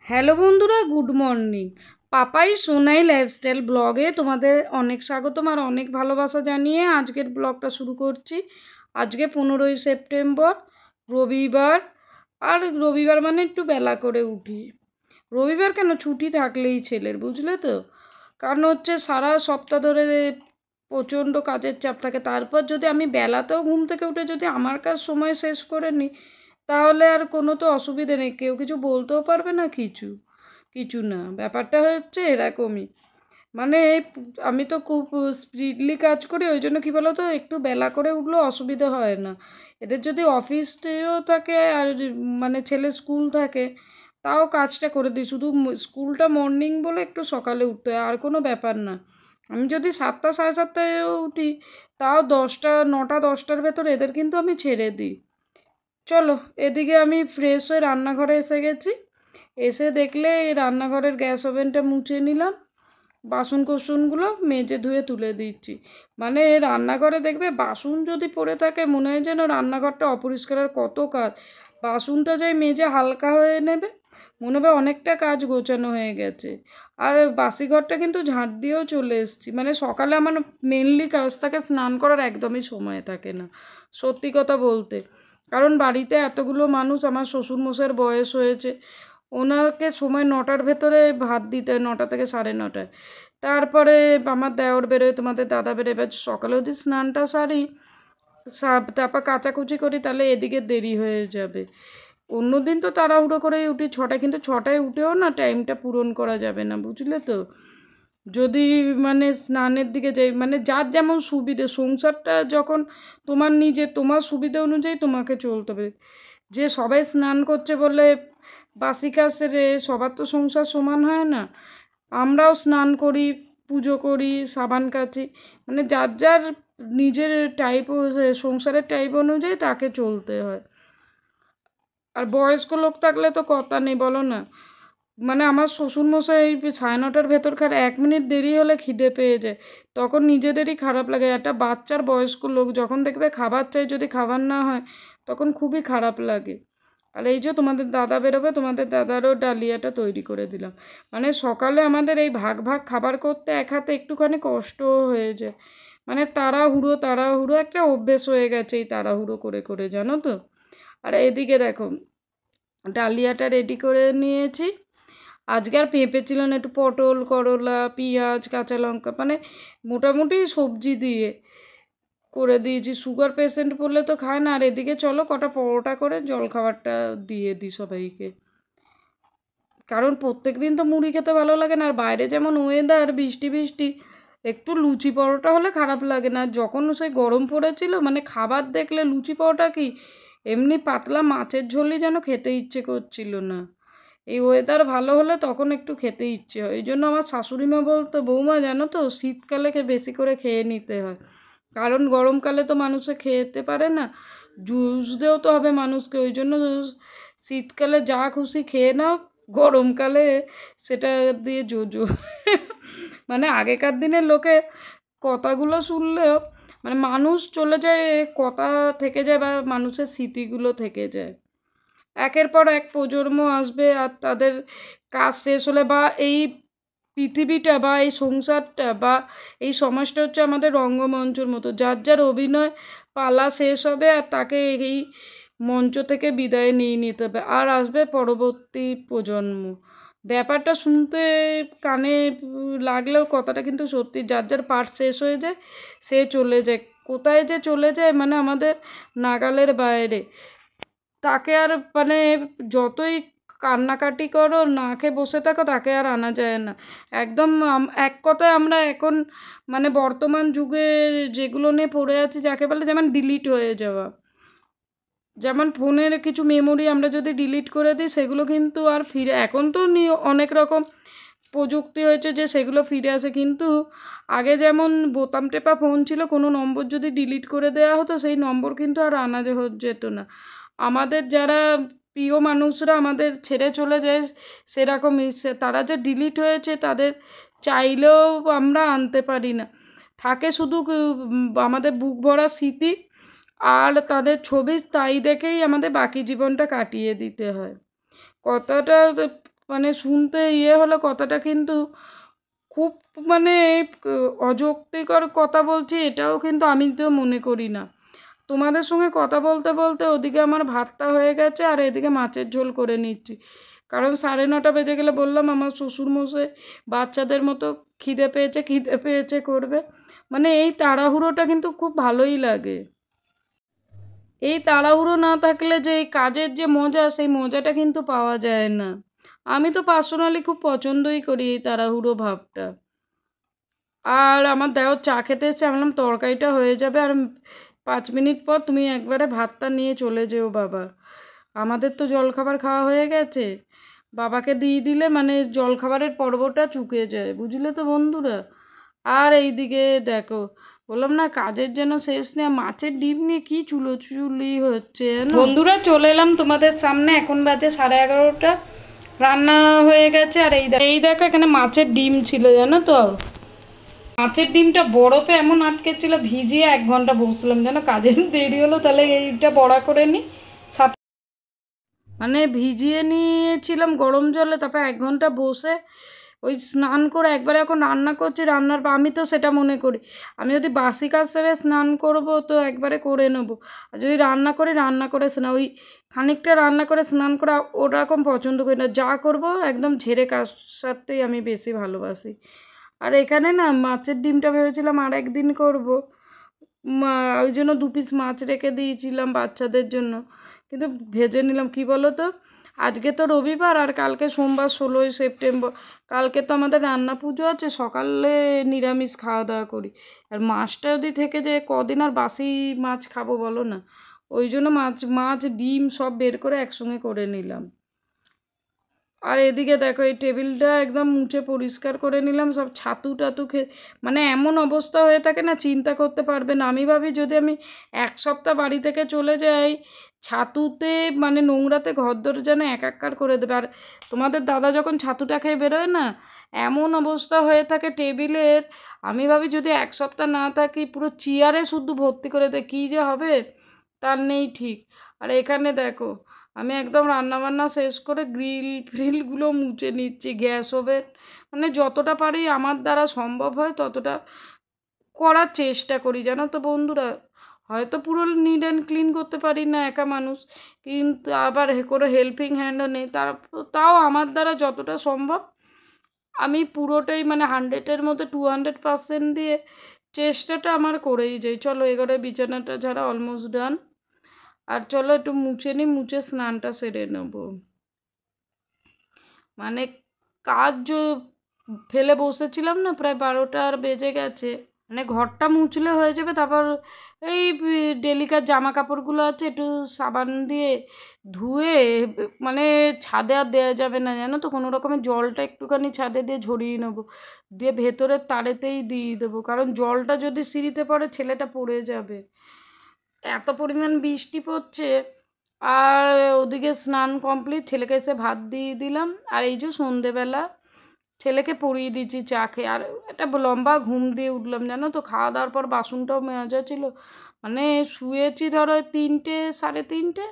Hello বন্ধুরা, good morning. Papai Sonai lifestyle ব্লগে তোমাদের অনেক স্বাগতম আর অনেক ভালোবাসা জানিয়ে আজকের ব্লগটা শুরু করছি। আজকে 15ই সেপ্টেম্বর, রবিবার। আর রবিবার মানে একটু বেলা করে উঠি। রবিবার কেন, ছুটি থাকলেই ছেলের, বুঝলে তো। কারণ হচ্ছে সারা সপ্তাহ ধরে প্রচণ্ড কাজের চাপ থাকে, তারপর যদি আমি বেলাতেও ঘুম থেকে উঠে যদি আমার কাজ সময় শেষ করে নিই, তাহলে আর কোনো তো অসুবিধে নেই, কেউ কিছু বলতেও পারবে না, কিছু কিছু না। ব্যাপারটা হচ্ছে এরকমই, মানে আমি তো খুব স্পিডলি কাজ করি, ওই জন্য কী বলো তো, একটু বেলা করে উঠলেও অসুবিধা হয় না। এদের যদি অফিসেও থাকে আর মানে ছেলে স্কুল থাকে, তাও কাজটা করে দিই। শুধু স্কুলটা মর্নিং বলে একটু সকালে উঠতে হয়, আর কোনো ব্যাপার না। আমি যদি 7টা সাড়ে 7টায়ও উঠি, তাও 10টা 9টা 10টার ভেতর এদের কিন্তু আমি ছেড়ে দিই। চলো, এদিকে আমি ফ্রেশ হয়ে রান্নাঘরে এসে গেছি। এসে দেখলে এই রান্নাঘরের গ্যাস ওভেনটা মুছে নিলাম, বাসন কোসনগুলো মেজে ধুয়ে তুলে দিচ্ছি। মানে রান্নাঘরে দেখবে বাসন যদি পড়ে থাকে, মনে হয় যেন রান্নাঘরটা অপরিষ্কার। আর কত কাজ, বাসনটা যাই মেজে হালকা হয়ে নেবে, মনে হবে অনেকটা কাজ গোছানো হয়ে গেছে। আর বাসি ঘরটা কিন্তু ঝাঁট দিয়েও চলে এসেছি। মানে সকালে আমার মেনলি কাজ থাকে, স্নান করার একদমই সময় থাকে না, সত্যি কথা বলতে। কারণ বাড়িতে এতগুলো মানুষ, আমার শ্বশুরমশাইয়ের বয়স হয়েছে, ওনাকে সময় 9টার ভেতরে ভাত দিতে হয়, 9টা থেকে 9:30টায়। তারপরে আমার দেওর বেরোয়, তোমাদের দাদা বেরোয়। এবার সকালে যদি স্নানটা সারি, তারপর কাচাকুচি করি, তাহলে এদিকে দেরি হয়ে যাবে। অন্যদিন তো তাড়াহুড়ো করেই উঠি 6টায়, কিন্তু 6টায় উঠেও না টাইমটা পূরণ করা যাবে না, বুঝলে তো। যদি মানে স্নানের দিকে যাই, মানে যার যেমন সুবিধে, সংসারটা যখন তোমার তোমার সুবিধা অনুযায়ী তোমাকে চলতে হবে। যে সবাই স্নান করছে বলে বাসি কাজ সেরে, সবার তো সংসার সমান হয় না। আমরাও স্নান করি, পুজো করি, সাবান কাচি, মানে যার যার নিজের টাইপ, সংসারের টাইপ অনুযায়ী তাকে চলতে হয়। আর বয়স্ক লোক থাকলে তো কথা নেই, বলো না। মানে আমার শ্বশুরমশাই 9:30টার ভেতরকার 1 মিনিট দেরি হলে খিদে পেয়ে যায়, তখন নিজেদেরই খারাপ লাগে। একটা বাচ্চার বয়স্ক লোক যখন দেখবে খাবার চাই, যদি খাবার না হয়, তখন খুবই খারাপ লাগে। আর এই যে তোমাদের দাদা বেরোবে, তোমাদের দাদারও ডালিয়াটা তৈরি করে দিলাম। মানে সকালে আমাদের এই ভাগ ভাগ খাবার করতে এক হাতে একটুখানি কষ্টও হয়ে যায়। মানে তাড়াহুড়ো তাড়াহুড়ো একটা অভ্যেস হয়ে গেছে, এই তাড়াহুড়ো করে করে, জানো তো। আর এদিকে দেখো, ডালিয়াটা রেডি করে নিয়েছি। আজকে আর পেঁপে ছিল না, একটু পটল, করলা, পেঁয়াজ, কাঁচা লঙ্কা, মানে মোটামুটি সবজি দিয়ে করে দিয়েছি। সুগার পেশেন্ট বললে তো খায় না। আর এদিকে চলো কটা পরোটা করে জলখাবারটা দিয়ে দিই সবাইকে, কারণ প্রত্যেক দিন তো মুড়ি খেতে ভালো লাগে না। আর বাইরে যেমন ওয়েদার, বৃষ্টি বৃষ্টি, একটু লুচি পরোটা হলে খারাপ লাগে না। যখন সেই গরম পড়েছিল, মানে খাবার দেখলে লুচি পরোটা কি, এমনি পাতলা মাছের ঝোলই যেন খেতে ইচ্ছে করছিল না। এই ওয়েদার ভালো হলে তখন একটু খেতে ইচ্ছে হয়। এই জন্য আমার শাশুড়ি মা বলতো, বৌমা জানো তো, শীতকালে বেশি করে খেয়ে নিতে হয়, কারণ গরমকালে তো মানুষে খেতে পারে না, জুস দেও তো হবে মানুষকে। ওই জন্য শীতকালে যা খুশি খেয়ে নাও, গরমকালে সেটা দিয়ে জোজো। মানে আগেকার দিনের লোকে কথাগুলো শুনলেও, মানে মানুষ চলে যায়, কথা থেকে যায়, বা মানুষের স্মৃতিগুলো থেকে যায়। একের পর এক প্রজন্ম আসবে, আর তাদের কাজ শেষ হলে, বা এই পৃথিবীটা বা এই সংসারটা বা এই সমাজটা হচ্ছে আমাদের রঙ্গমঞ্চের মতো, যার যার অভিনয় পালা শেষ হবে, আর তাকে এই মঞ্চ থেকে বিদায় নিয়ে নিতে হবে, আর আসবে পরবর্তী প্রজন্ম। ব্যাপারটা শুনতে কানে লাগলেও কথাটা কিন্তু সত্যি, যার যার পাঠ শেষ হয়ে যায়, সে চলে যায়। কোথায় যে চলে যায়, মানে আমাদের নাগালের বাইরে। তাকে আর মানে যতই কান্নাকাটি করো, না খেয়ে বসে থাকো, তাকে আর আনা যায় না। একদম এক কথায় আমরা এখন মানে বর্তমান যুগে যেগুলো নিয়ে পড়ে আছি, যাকে বলে যেমন ডিলিট হয়ে যাওয়া। যেমন ফোনের কিছু মেমোরি আমরা যদি ডিলিট করে দিই, সেগুলো কিন্তু আর ফিরে, এখন তো অনেক রকম প্রযুক্তি হয়েছে যে সেগুলো ফিরে আসে, কিন্তু আগে যেমন বোতাম টেপা ফোন ছিল, কোনো নম্বর যদি ডিলিট করে দেওয়া হতো, সেই নম্বর কিন্তু আর আনা যেত না। আমাদের যারা প্রিয় মানুষরা আমাদের ছেড়ে চলে যায়, সেরকমই তারা যে ডিলিট হয়েছে, তাদের চাইলেও আমরা আনতে পারি না। থাকে শুধু আমাদের বুক ভরা স্মৃতি আর তাদের ছবি, তাই দেখেই আমাদের বাকি জীবনটা কাটিয়ে দিতে হয়। কথাটা মানে শুনতে হলো কথাটা, কিন্তু খুব মানে অযৌক্তিকর কথা বলছি এটাও কিন্তু আমি তো মনে করি না। তোমাদের সঙ্গে কথা বলতে বলতে ওদিকে আমার ভাতটা হয়ে গেছে আর এদিকে মাছের ঝোল করে নিচ্ছি। কারণ 9:30 বেজে গেলে বললাম আমার শ্বশুরমশাই বাচ্চাদের মতো খিদে পেয়েছে খিদে পেয়েছে করবে। মানে এই তাড়াহুড়োটা কিন্তু খুব ভালোই লাগে। এই তাড়াহুড়ো না থাকলে যে এই কাজের যে মজা সেই মজাটা কিন্তু পাওয়া যায় না। আমি তো পার্সোনালি খুব পছন্দই করি এই তাড়াহুড়ো ভাবটা। আর আমার দেওর চা খেতে এসছে, আমি বললাম তরকারিটা হয়ে যাবে আর 5 মিনিট পর তুমি একবারে ভাতটা নিয়ে চলে যেও বাবা। আমাদের তো জলখাবার খাওয়া হয়ে গেছে, বাবাকে দিয়ে দিলে মানে জলখাবারের পর্বটা চুকে যায়, বুঝলে তো বন্ধুরা। আর এইদিকে দেখো, বললাম না কাজের যেন শেষ নেই, মাছের ডিম নিয়ে কি চুলোচুলি হচ্ছে বন্ধুরা। চলে এলাম তোমাদের সামনে, এখন বাজে 11:30, রান্না হয়ে গেছে। আর এই দেখো এখানে মাছের ডিম ছিল জানো তো। মাছের ডিমটা বরফে এমন আটকেছিল, ভিজিয়ে 1 ঘন্টা বসলাম যেন কাজে দেরি হলো, তাহলে এইটা বড়া করে নিই। সাথে মানে ভিজিয়ে নিয়েছিলাম গরম জলে, তারপর 1 ঘন্টা বসে ওই স্নান করে একবারে এখন রান্না করছি। আমি তো সেটা মনে করি, আমি যদি বাসি কাজ সেরে স্নান করব তো একবারে করে নেবো, আর যদি রান্না করি রান্না করে স্নান, ওই খানিকটা রান্না করে স্নান করা ওরকম পছন্দ করি না। যা করব একদম ঝেড়ে কাজ সারতেই আমি বেশি ভালোবাসি। আর এখানে না মাছের ডিমটা ভেবেছিলাম আর একদিন করব, ওই জন্য 2 পিস মাছ রেখে দিয়েছিলাম বাচ্চাদের জন্য, কিন্তু ভেজে নিলাম। কি বলো তো, আজকে তো রবিবার আর কালকে সোমবার 16ই সেপ্টেম্বর, কালকে তো আমাদের রান্না পুজো আছে, সকালে নিরামিষ খাওয়া দাওয়া করি। আর মাছটা যদি থেকে যায় কদিন আর বাসি মাছ খাবো বলো না। ওই জন্য মাছ মাছ ডিম সব বের করে একসঙ্গে করে নিলাম। আর এদিকে দেখো এই টেবিলটা একদম মুছে পরিষ্কার করে নিলাম, সব ছাতু টাতু খেয়ে মানে এমন অবস্থা হয়ে থাকে না, চিন্তা করতে পারবে না। আমি ভাবি যদি আমি 1 সপ্তাহ বাড়ি থেকে চলে যাই, ছাতুতে মানে নোংরাতে ঘরদোর যেন একাকার করে দেবে। আর তোমাদের দাদা যখন ছাতুটা খেয়ে বেরোয় না, এমন অবস্থা হয়ে থাকে টেবিলের, আমি ভাবি যদি 1 সপ্তাহ না থাকি পুরো চেয়ারে শুধু ভর্তি করে দেয়, কী যে হবে তার নেই ঠিক। আর এখানে দেখো আমি একদম রান্নাবান্না শেষ করে গ্রিল ফ্রিলগুলো মুছে নিচ্ছি, গ্যাস ওভেন, মানে যতটা পারি আমার দ্বারা সম্ভব হয় ততটা করার চেষ্টা করি জানো তো বন্ধুরা। হয়তো পুরো নিট অ্যান্ড ক্লিন করতে পারি না একা মানুষ, কিন্তু আবার কোনো হেল্পিং হ্যান্ডও নেই, তাও আমার দ্বারা যতটা সম্ভব আমি পুরোটাই মানে 100-এর মধ্যে 200% দিয়ে চেষ্টাটা আমার করেই যাই। চলো এবারে বিছানাটা ঝাড়া অলমোস্ট ডান। আর চলো একটু মুছে নিই, মুছে স্নানটা সেরে নেবো। মানে কাজ ফেলে বসেছিলাম না, প্রায় 12টা আর বেজে গেছে। মানে ঘরটা মুছলে হয়ে যাবে, তারপর এই ডেলিকার জামা কাপড়গুলো আছে একটু সাবান দিয়ে ধুয়ে মানে ছাদে আর দেওয়া যাবে না জানো তো, কোনো রকমের জলটা একটুখানি ছাদে দিয়ে ঝরিয়ে নেবো, দিয়ে ভেতরের তারেতেই দিয়ে দেবো, কারণ জলটা যদি সিঁড়িতে পড়ে ছেলেটা পড়ে যাবে, এত পরিমাণ বৃষ্টি পড়ছে। আর ওদিকে স্নান কমপ্লিট, ছেলেকে এসে ভাত দিয়ে দিলাম। আর এই যে সন্ধেবেলা ছেলেকে পরিয়ে দিচ্ছি চা খেয়ে, আর একটা লম্বা ঘুম দিয়ে উঠলাম জানো তো। খাওয়া দাওয়ার পর বাসনটাও মাজা ছিল, মানে শুয়েছি ধরো 3টে 3:30,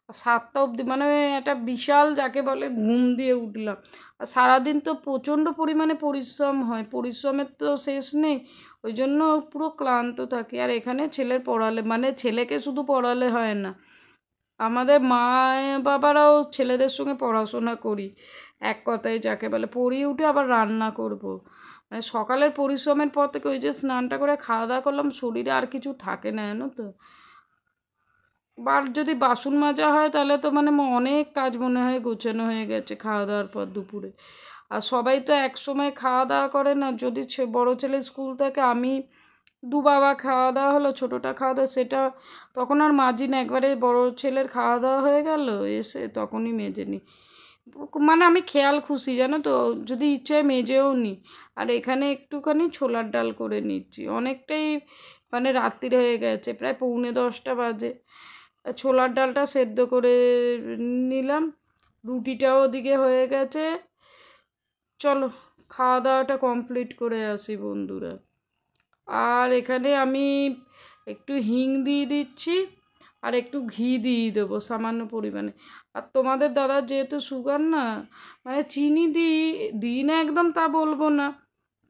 7টা অবধি, মানে একটা বিশাল যাকে বলে ঘুম দিয়ে উঠলাম। আর সারাদিন তো প্রচণ্ড পরিমাণে পরিশ্রম হয়, পরিশ্রমের তো শেষ নেই, ওই জন্য পুরো ক্লান্ত থাকি। আর এখানে ছেলের পড়ালে মানে ছেলেকে শুধু পড়ালে হয় না, আমাদের মা বাবারাও ছেলেদের সঙ্গে পড়াশোনা করি, এক কথায় যাকে বলে পড়িয়ে উঠে আবার রান্না করব। মানে সকালের পরিশ্রমের পর থেকে ওই যে স্নানটা করে খাওয়া দাওয়া করলাম, শরীরে আর কিছু থাকে না জানো তো। যদি বাসন মাজা হয় তাহলে তো মানে অনেক কাজ মনে হয় গোছানো হয়ে গেছে খাওয়া দাওয়ার পর দুপুরে। আর সবাই তো এক সময় খাওয়া দাওয়া করে না, যদি বড় ছেলে স্কুল থেকে আমি বাবা খাওয়া দাওয়া হলো, ছোটোটা খাওয়া দাওয়া, সেটা তখন আর মাজি না, একবারে বড় ছেলের খাওয়া দাওয়া হয়ে গেল এসে তখনই মেজে নিই। মানে আমি খেয়াল খুশি জানো তো, যদি ইচ্ছে হয় মেজেও নিই। আর এখানে একটুখানি ছোলার ডাল করে নিচ্ছি, অনেকটাই মানে রাত্রির হয়ে গেছে, প্রায় 9:45 বাজে। ছোলার ডালটা সেদ্ধ করে নিলাম, রুটিটাও ওদিকে হয়ে গেছে। চলো খাওয়া দাওয়াটা কমপ্লিট করে আসি বন্ধুরা। আর এখানে আমি একটু হিং দিয়ে দিচ্ছি, আর একটু ঘি দিয়ে দেবো সামান্য পরিমাণে। আর তোমাদের দাদার যেহেতু সুগার না, মানে চিনি দিই না একদম তা বলবো না,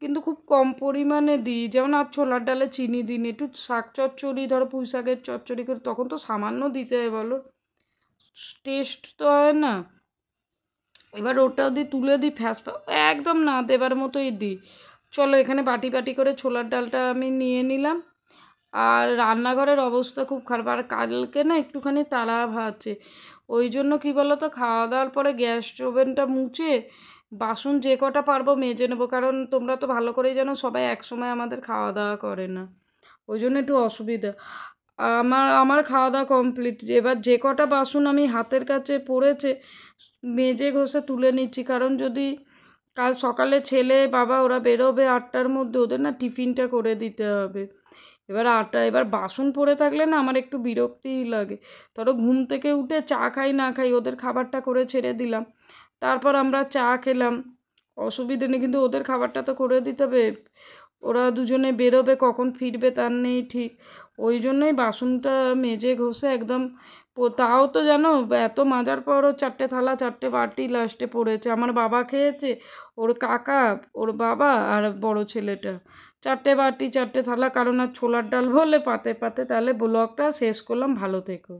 কিন্তু খুব কম পরিমাণে দিই। যেমন আর ছোলার ডালে চিনি দিই, একটু শাক চচ্চড়ি ধরো পুঁই শাকের চচ্চড়ি করে তখন তো সামান্য দিতে হয় বলো, টেস্ট তো হয় না। এবার ওটা দিয়ে তুলে দিই একদম না দেবার মতোই দিই। চলো এখানে বাটি বাটি করে ছোলার ডালটা আমি নিয়ে নিলাম। আর রান্নাঘরের অবস্থা খুব খারাপ, আর কালকে না একটুখানি তাড়া ভাবছে, ওই জন্য কী বলো তো, খাওয়া দাওয়ার পরে গ্যাস ওভেনটা মুছে বাসন যে কটা পারবো মেজে নেবো, কারণ তোমরা তো ভালো করেই জানো সবাই একসময় আমাদের খাওয়া দাওয়া করে না, ওই জন্য একটু অসুবিধা। আমার আমার খাওয়া দাওয়া কমপ্লিট, এবার যে কটা বাসন আমি হাতের কাছে পড়েছে মেজে ঘষে তুলে নিচ্ছি, কারণ যদি কাল সকালে ছেলে বাবা ওরা বেরোবে 8টার মধ্যে, ওদের না টিফিনটা করে দিতে হবে। এবার বাসন পড়ে থাকলে না আমার একটু বিরক্তিই লাগে। ধরো ঘুম থেকে উঠে চা খাই না খাই ওদের খাবারটা করে ছেড়ে দিলাম, তারপর আমরা চা খেলাম, অসুবিধে নেই, কিন্তু ওদের খাবারটা তো করে দিতে হবে। ওরা দুজনে বেরোবে, কখন ফিরবে তার নেই ঠিক, ওই জন্যই বাসনটা মেজে ঘষে একদম তাও তো জানো এত মাজার পরও 4টে থালা 4টে বাটি লাস্টে পড়েছে। আমার বাবা খেয়েছে, ওর কাকা, ওর বাবা আর বড় ছেলেটা, 4টে বাটি 4টে থালা, কারণ আর ছোলার ডাল বলে পাতে পাতে। তাহলে ব্লগটা শেষ করলাম, ভালো থেকো।